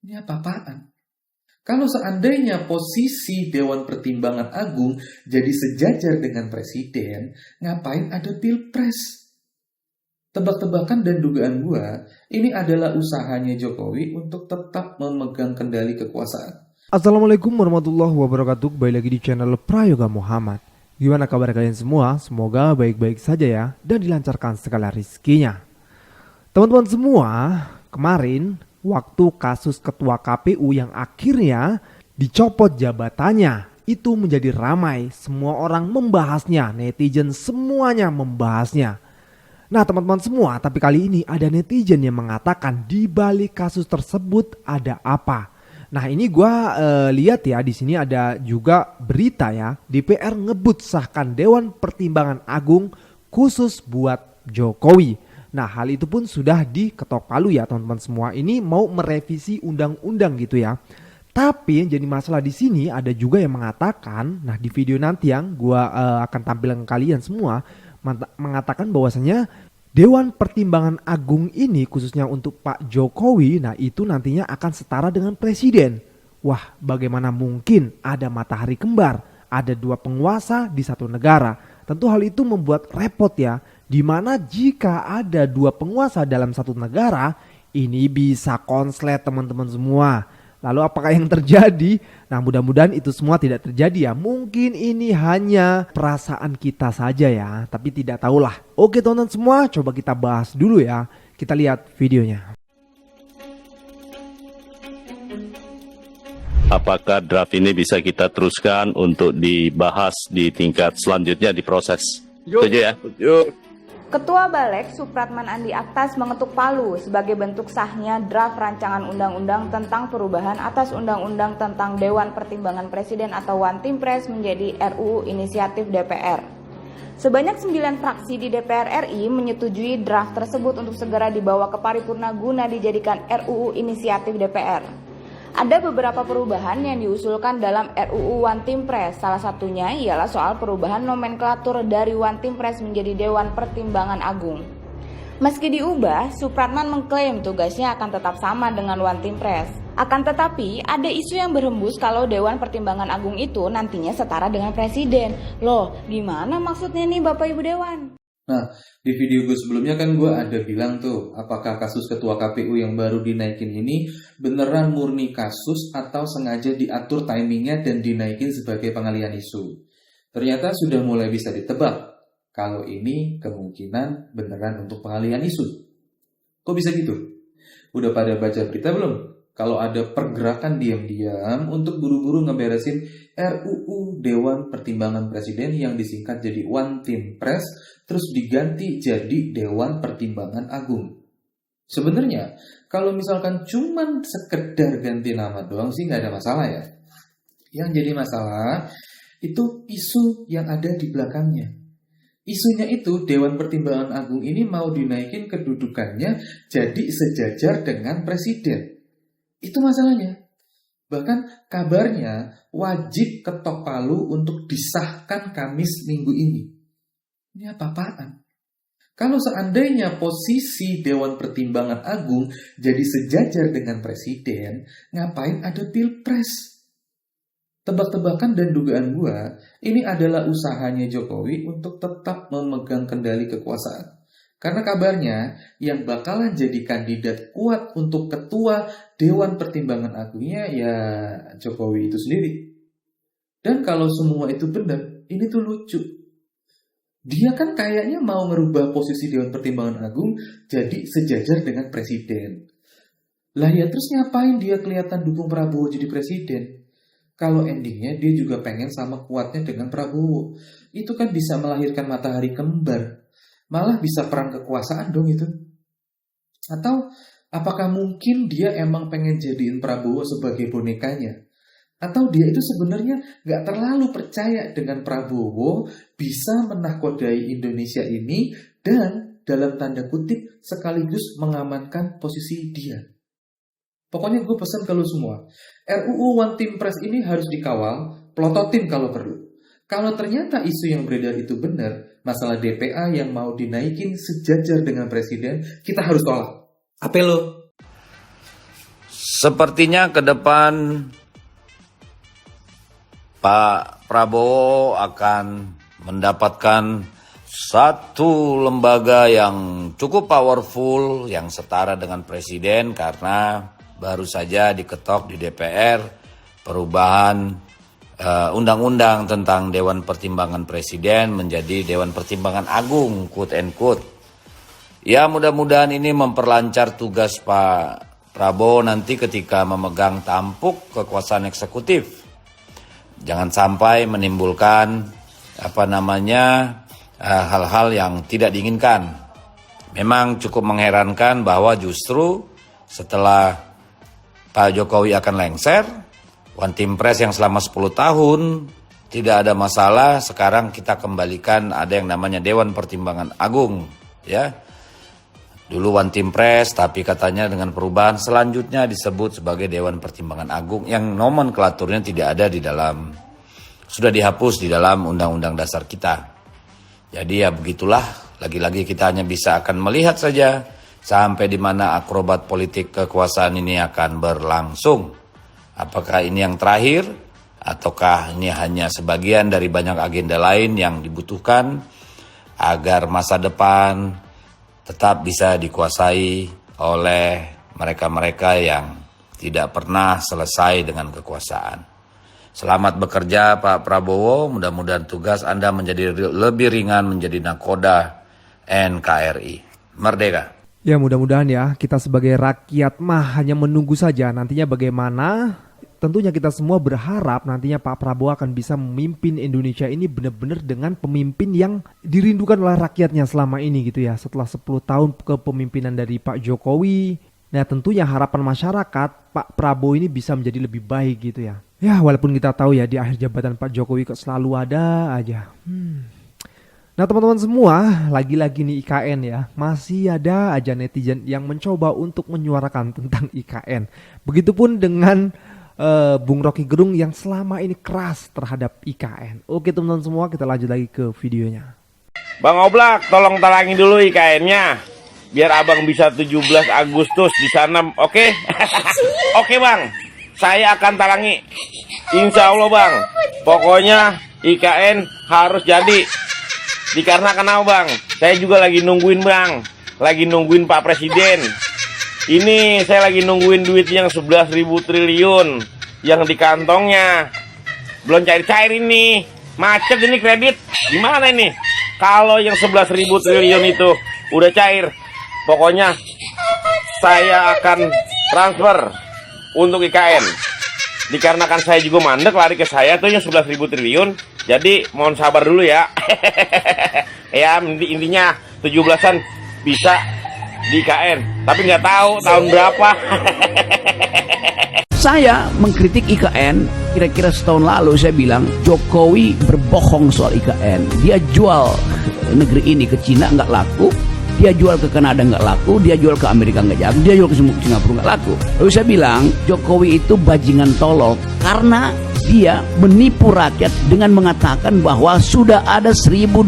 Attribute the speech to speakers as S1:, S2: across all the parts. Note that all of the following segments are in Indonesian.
S1: Ini apa-apaan? Kalau seandainya posisi Dewan Pertimbangan Agung jadi sejajar dengan Presiden, ngapain ada Pilpres? Tebak-tebakan dan dugaan gua, ini adalah usahanya Jokowi untuk tetap memegang kendali kekuasaan.
S2: Assalamualaikum warahmatullahi wabarakatuh. Kembali lagi di channel Prayoga Muhammad. Gimana kabar kalian semua? Semoga baik-baik saja ya dan dilancarkan segala rizkinya. Teman-teman semua, kemarin waktu kasus ketua KPU yang akhirnya dicopot jabatannya itu menjadi ramai. Semua orang membahasnya, netizen semuanya membahasnya. Nah teman-teman semua, tapi kali ini ada netizen yang mengatakan di balik kasus tersebut ada apa? Nah ini gue lihat ya, di sini ada juga berita ya, DPR ngebut sahkan Dewan Pertimbangan Agung khusus buat Jokowi. Nah hal itu pun sudah diketok palu ya teman-teman semua. Ini mau merevisi undang-undang gitu ya. Tapi yang jadi masalah di sini ada juga yang mengatakan, nah di video nanti yang gue akan tampilkan ke kalian semua, mengatakan bahwasanya Dewan Pertimbangan Agung ini khususnya untuk Pak Jokowi, nah itu nantinya akan setara dengan Presiden. Wah, bagaimana mungkin ada matahari kembar, ada dua penguasa di satu negara. Tentu hal itu membuat repot ya, dimana jika ada dua penguasa dalam satu negara, ini bisa konslet teman-teman semua. Lalu apakah yang terjadi? Nah mudah-mudahan itu semua tidak terjadi ya. Mungkin ini hanya perasaan kita saja ya. Tapi tidak tahulah. Oke teman-teman semua, coba kita bahas dulu ya. Kita lihat videonya.
S3: Apakah draft ini bisa kita teruskan untuk dibahas di tingkat selanjutnya di proses? Setuju ya? Yuk.
S4: Ketua Balek Supratman Andi Aktas mengetuk palu sebagai bentuk sahnya draft rancangan undang-undang tentang perubahan atas undang-undang tentang Dewan Pertimbangan Presiden atau One Team Press menjadi RUU Inisiatif DPR. Sebanyak 9 fraksi di DPR RI menyetujui draft tersebut untuk segera dibawa ke paripurna guna dijadikan RUU Inisiatif DPR. Ada beberapa perubahan yang diusulkan dalam RUU One Team Press. Salah satunya ialah soal perubahan nomenklatur dari One Team Press menjadi Dewan Pertimbangan Agung. Meski diubah, Supratman mengklaim tugasnya akan tetap sama dengan One Team Press. Akan tetapi, ada isu yang berhembus kalau Dewan Pertimbangan Agung itu nantinya setara dengan Presiden. Loh, gimana maksudnya nih Bapak Ibu Dewan?
S1: Nah, di video gue sebelumnya kan gue ada bilang tuh, apakah kasus ketua KPU yang baru dinaikin ini beneran murni kasus atau sengaja diatur timingnya dan dinaikin sebagai pengalihan isu. Ternyata sudah mulai bisa ditebak kalau ini kemungkinan beneran untuk pengalihan isu. Kok bisa gitu? Udah pada baca berita belum? Kalau ada pergerakan diam-diam untuk buru-buru ngeberesin RUU Dewan Pertimbangan Presiden yang disingkat jadi One Team Press, terus diganti jadi Dewan Pertimbangan Agung. Sebenarnya, kalau misalkan cuman sekedar ganti nama doang sih nggak ada masalah ya. Yang jadi masalah itu isu yang ada di belakangnya. Isunya itu Dewan Pertimbangan Agung ini mau dinaikin kedudukannya jadi sejajar dengan Presiden. Itu masalahnya. Bahkan kabarnya wajib ketok palu untuk disahkan Kamis minggu ini. Ini apa-apaan? Kalau seandainya posisi Dewan Pertimbangan Agung jadi sejajar dengan Presiden, ngapain ada Pilpres? Tebak-tebakan dan dugaan gua, ini adalah usahanya Jokowi untuk tetap memegang kendali kekuasaan. Karena kabarnya yang bakalan jadi kandidat kuat untuk ketua Dewan Pertimbangan Agungnya ya Jokowi itu sendiri. Dan kalau semua itu benar, ini tuh lucu. Dia kan kayaknya mau ngerubah posisi Dewan Pertimbangan Agung jadi sejajar dengan Presiden. Lah ya terus ngapain dia kelihatan dukung Prabowo jadi Presiden? Kalau endingnya dia juga pengen sama kuatnya dengan Prabowo. Itu kan bisa melahirkan matahari kembar. Malah bisa perang kekuasaan dong itu. Atau apakah mungkin dia emang pengen jadiin Prabowo sebagai bonekanya? Atau dia itu sebenarnya gak terlalu percaya dengan Prabowo bisa menahkodai Indonesia ini dan dalam tanda kutip sekaligus mengamankan posisi dia. Pokoknya gue pesan ke lu semua, RUU One Team Press ini harus dikawal, plototin kalau perlu. Kalau ternyata isu yang beredar itu benar, masalah DPA yang mau dinaikin sejajar dengan Presiden, kita harus tolak.
S5: Apa lo? Sepertinya ke depan Pak Prabowo akan mendapatkan satu lembaga yang cukup powerful, yang setara dengan presiden, karena baru saja diketok di DPR perubahan undang-undang tentang Dewan Pertimbangan Presiden menjadi Dewan Pertimbangan Agung, quote and quote. Ya, mudah-mudahan ini memperlancar tugas Pak Prabowo nanti ketika memegang tampuk kekuasaan eksekutif. Jangan sampai menimbulkan hal-hal yang tidak diinginkan. Memang cukup mengherankan bahwa justru setelah Pak Jokowi akan lengser, One Team Press yang selama 10 tahun tidak ada masalah, sekarang kita kembalikan ada yang namanya Dewan Pertimbangan Agung, ya. Dulu One Team Press, tapi katanya dengan perubahan selanjutnya disebut sebagai Dewan Pertimbangan Agung yang nomenklaturnya tidak ada di dalam, sudah dihapus di dalam Undang-Undang Dasar kita. Jadi ya begitulah, lagi-lagi kita hanya bisa akan melihat saja sampai di mana akrobat politik kekuasaan ini akan berlangsung. Apakah ini yang terakhir, ataukah ini hanya sebagian dari banyak agenda lain yang dibutuhkan agar masa depan tetap bisa dikuasai oleh mereka-mereka yang tidak pernah selesai dengan kekuasaan. Selamat bekerja Pak Prabowo, mudah-mudahan tugas Anda menjadi lebih ringan menjadi nakoda NKRI. Merdeka!
S2: Ya, mudah-mudahan ya kita sebagai rakyat mah hanya menunggu saja nantinya bagaimana. Tentunya kita semua berharap nantinya Pak Prabowo akan bisa memimpin Indonesia ini benar-benar dengan pemimpin yang dirindukan oleh rakyatnya selama ini gitu ya. Setelah 10 tahun kepemimpinan dari Pak Jokowi, nah tentunya harapan masyarakat Pak Prabowo ini bisa menjadi lebih baik gitu ya. Ya, walaupun kita tahu ya di akhir jabatan Pak Jokowi kok selalu ada aja. Nah teman-teman semua, lagi-lagi nih IKN ya, masih ada aja netizen yang mencoba untuk menyuarakan tentang IKN. Begitupun dengan Bung Rocky Gerung yang selama ini keras terhadap IKN. Oke teman-teman semua, kita lanjut lagi ke videonya.
S6: Bang Oblak, tolong talangin dulu IKN-nya. Biar abang bisa 17 Agustus di sana, oke? Oke bang, saya akan talangi. Insya Allah bang, pokoknya IKN harus jadi. Dikarenakan apa bang? Saya juga lagi nungguin bang, lagi nungguin Pak Presiden. Ini saya lagi nungguin duit yang 11.000 triliun yang di kantongnya. Belum cair-cair ini, macet ini kredit. Gimana ini? Kalau yang 11.000 triliun itu udah cair, pokoknya saya akan transfer untuk IKN. Dikarenakan saya juga mandek lari ke saya tuh yang 11.000 triliun. Jadi mohon sabar dulu ya. Ya intinya 17-an bisa di IKN, tapi nggak tahu tahun berapa.
S7: Saya mengkritik IKN kira-kira setahun lalu. Saya bilang Jokowi berbohong soal IKN. Dia jual negeri ini ke Cina nggak laku, dia jual ke Kanada nggak laku, dia jual ke Amerika nggak jago, dia jual ke Singapura nggak laku. Lalu saya bilang Jokowi itu bajingan tolol karena dia menipu rakyat dengan mengatakan bahwa sudah ada 1.200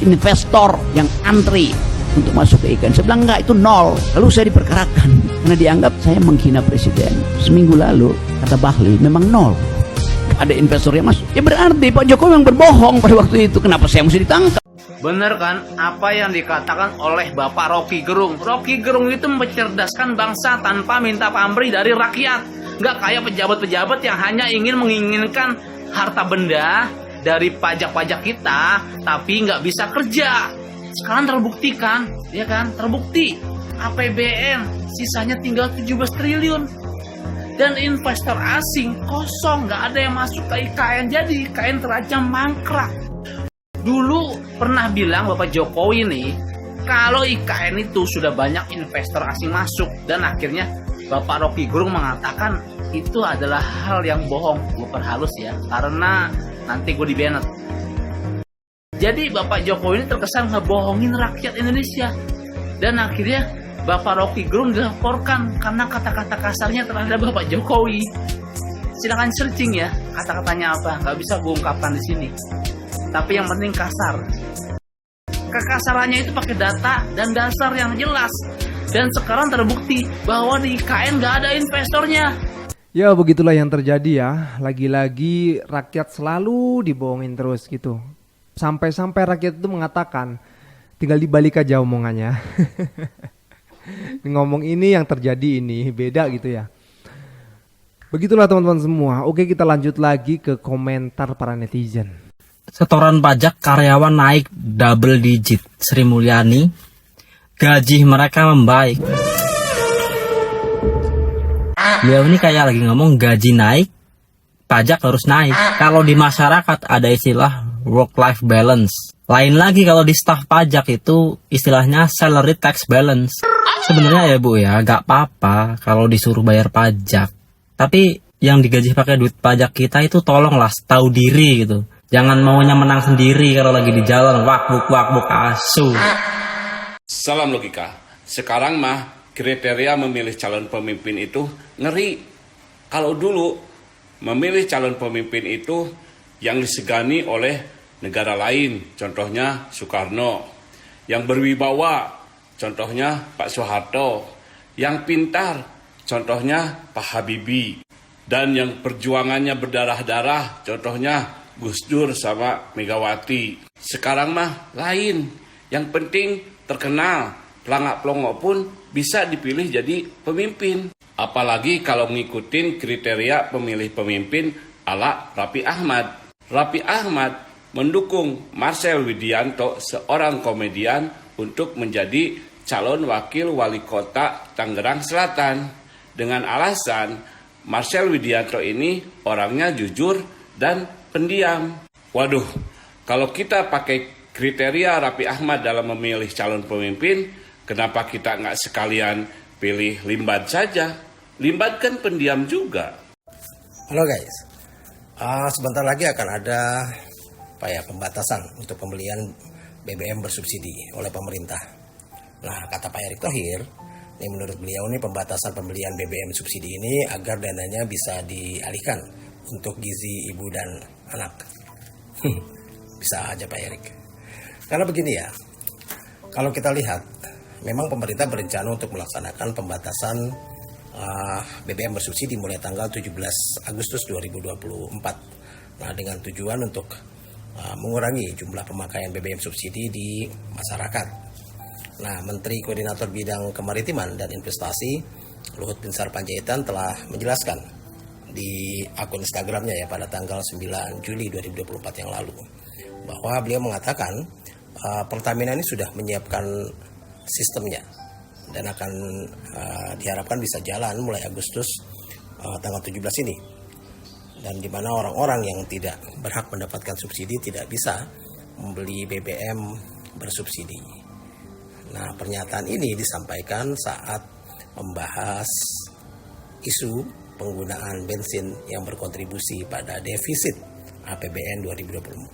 S7: investor yang antri untuk masuk ke IKN. Saya bilang enggak, itu nol. Lalu saya diperkarakan karena dianggap saya menghina presiden. Seminggu lalu kata Bahlil memang nol, ada investor yang masuk. Ya berarti Pak Jokowi yang berbohong pada waktu itu. Kenapa saya mesti ditangkap?
S8: Benar kan apa yang dikatakan oleh Bapak Rocky Gerung? Rocky Gerung itu mencerdaskan bangsa tanpa minta pamrih dari rakyat. Nggak kayak pejabat-pejabat yang hanya menginginkan harta benda dari pajak-pajak kita, tapi nggak bisa kerja. Sekarang terbuktikan, ya kan? Terbukti APBN sisanya tinggal 17 triliun. Dan investor asing kosong, nggak ada yang masuk ke IKN. Jadi IKN terancam mangkrak. Dulu pernah bilang Bapak Jokowi nih, kalau IKN itu sudah banyak investor asing masuk, dan akhirnya Bapak Rocky Gerung mengatakan itu adalah hal yang bohong. Gue perhalus ya, karena nanti gue di-banned. Jadi Bapak Jokowi ini terkesan ngebohongin rakyat Indonesia. Dan akhirnya Bapak Rocky Gerung dilaporkan karena kata-kata kasarnya terhadap Bapak Jokowi. Silakan searching ya, kata-katanya apa, nggak bisa gue ungkapkan di sini. Tapi yang penting kasar. Kekasarannya itu pakai data dan dasar yang jelas. Dan sekarang terbukti bahwa di IKN nggak ada investornya.
S2: Ya begitulah yang terjadi ya. Lagi-lagi rakyat selalu dibohongin terus gitu. Sampai-sampai rakyat itu mengatakan tinggal dibalik aja omongannya. Ngomong ini yang terjadi ini beda gitu ya. Begitulah teman-teman semua. Oke, kita lanjut lagi ke komentar para netizen.
S9: Setoran pajak karyawan naik double digit. Sri Mulyani, gaji mereka membaik. Beliau ini kayak lagi ngomong gaji naik, pajak harus naik. Kalau di masyarakat ada istilah work-life balance. Lain lagi kalau di staf pajak itu istilahnya salary tax balance. Sebenarnya ya Bu ya, gak apa-apa kalau disuruh bayar pajak. Tapi yang digaji pakai duit pajak kita itu tolonglah tahu diri gitu. Jangan maunya menang sendiri kalau lagi di jalan wak-buk asu.
S10: Salam logika. Sekarang mah kriteria memilih calon pemimpin itu ngeri. Kalau dulu memilih calon pemimpin itu yang disegani oleh negara lain, contohnya Soekarno. Yang berwibawa, contohnya Pak Soeharto. Yang pintar, contohnya Pak Habibie. Dan yang perjuangannya berdarah-darah, contohnya Gus Dur sama Megawati. Sekarang mah lain. Yang penting terkenal, pelangak-pelongok pun bisa dipilih jadi pemimpin. Apalagi kalau ngikutin kriteria pemilih pemimpin ala Raffi Ahmad. Raffi Ahmad mendukung Marcel Widianto, seorang komedian, untuk menjadi calon wakil wali kota Tangerang Selatan. Dengan alasan Marcel Widianto ini orangnya jujur dan pendiam. Waduh, kalau kita pakai kriteria Raffi Ahmad dalam memilih calon pemimpin, kenapa kita nggak sekalian pilih Limbat saja? Limbat kan pendiam juga.
S11: Halo guys, sebentar lagi akan ada pembatasan untuk pembelian BBM bersubsidi oleh pemerintah. Nah, kata Pak Erick Thohir, ini menurut beliau nih pembatasan pembelian BBM subsidi ini agar dananya bisa dialihkan untuk gizi ibu dan anak. Bisa aja Pak Erick. Karena begini ya, kalau kita lihat, memang pemerintah berencana untuk melaksanakan pembatasan BBM bersubsidi mulai tanggal 17 Agustus 2024. Nah, dengan tujuan untuk mengurangi jumlah pemakaian BBM subsidi di masyarakat. Nah, Menteri Koordinator Bidang Kemaritiman dan Investasi Luhut Binsar Panjaitan telah menjelaskan di akun Instagramnya ya pada tanggal 9 Juli 2024 yang lalu, bahwa beliau mengatakan Pertamina ini sudah menyiapkan sistemnya dan akan diharapkan bisa jalan mulai Agustus tanggal 17 ini, dan di mana orang-orang yang tidak berhak mendapatkan subsidi tidak bisa membeli BBM bersubsidi. Nah, pernyataan ini disampaikan saat membahas isu penggunaan bensin yang berkontribusi pada defisit APBN 2024.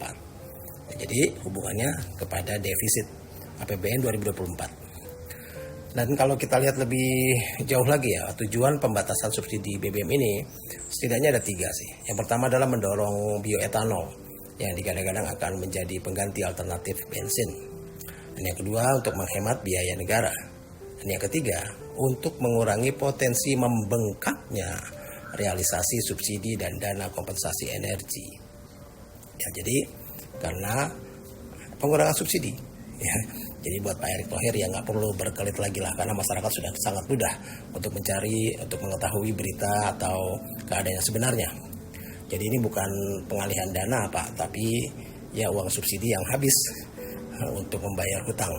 S11: Nah, jadi hubungannya kepada defisit APBN 2024. Dan kalau kita lihat lebih jauh lagi ya, tujuan pembatasan subsidi BBM ini setidaknya ada 3 sih. Yang pertama adalah mendorong bioetanol yang digadang-gadang akan menjadi pengganti alternatif bensin. Dan yang kedua, untuk menghemat biaya negara. Dan yang ketiga, untuk mengurangi potensi membengkaknya realisasi subsidi dan dana kompensasi energi. Ya, jadi karena pengurangan subsidi. Ya, jadi buat Pak Erick Thohir ya nggak perlu berkelit lagi lah, karena masyarakat sudah sangat mudah untuk mencari, untuk mengetahui berita atau keadaan yang sebenarnya. Jadi ini bukan pengalihan dana Pak, tapi ya uang subsidi yang habis untuk membayar hutang.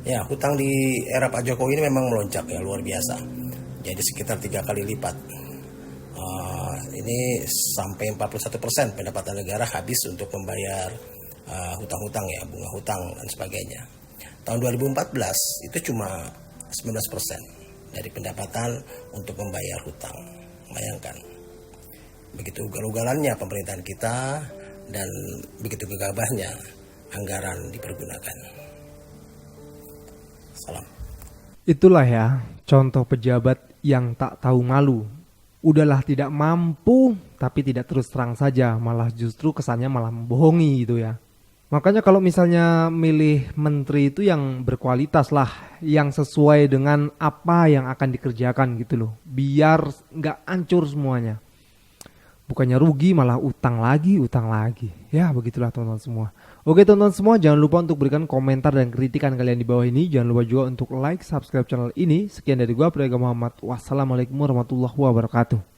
S11: Ya, hutang di era Pak Jokowi ini memang melonjak ya, luar biasa. Jadi sekitar 3 kali lipat. Ini sampai 41% pendapatan negara habis untuk membayar hutang-hutang ya, bunga hutang dan sebagainya. Tahun 2014 itu cuma 19% dari pendapatan untuk membayar hutang. Bayangkan. Begitu ugal-ugalannya pemerintahan kita dan begitu gegabahnya anggaran dipergunakan. Salam.
S2: Itulah ya contoh pejabat yang tak tahu malu. Udahlah tidak mampu tapi tidak terus terang saja, malah justru kesannya malah membohongi gitu ya. Makanya kalau misalnya milih menteri itu yang berkualitas lah, yang sesuai dengan apa yang akan dikerjakan gitu loh, biar nggak hancur semuanya. Bukannya rugi malah utang lagi. Ya begitulah teman-teman semua. Oke teman-teman semua, jangan lupa untuk berikan komentar dan kritikan kalian di bawah ini. Jangan lupa juga untuk like, subscribe channel ini. Sekian dari gua, Prayoga Muhammad. Wassalamualaikum warahmatullahi wabarakatuh.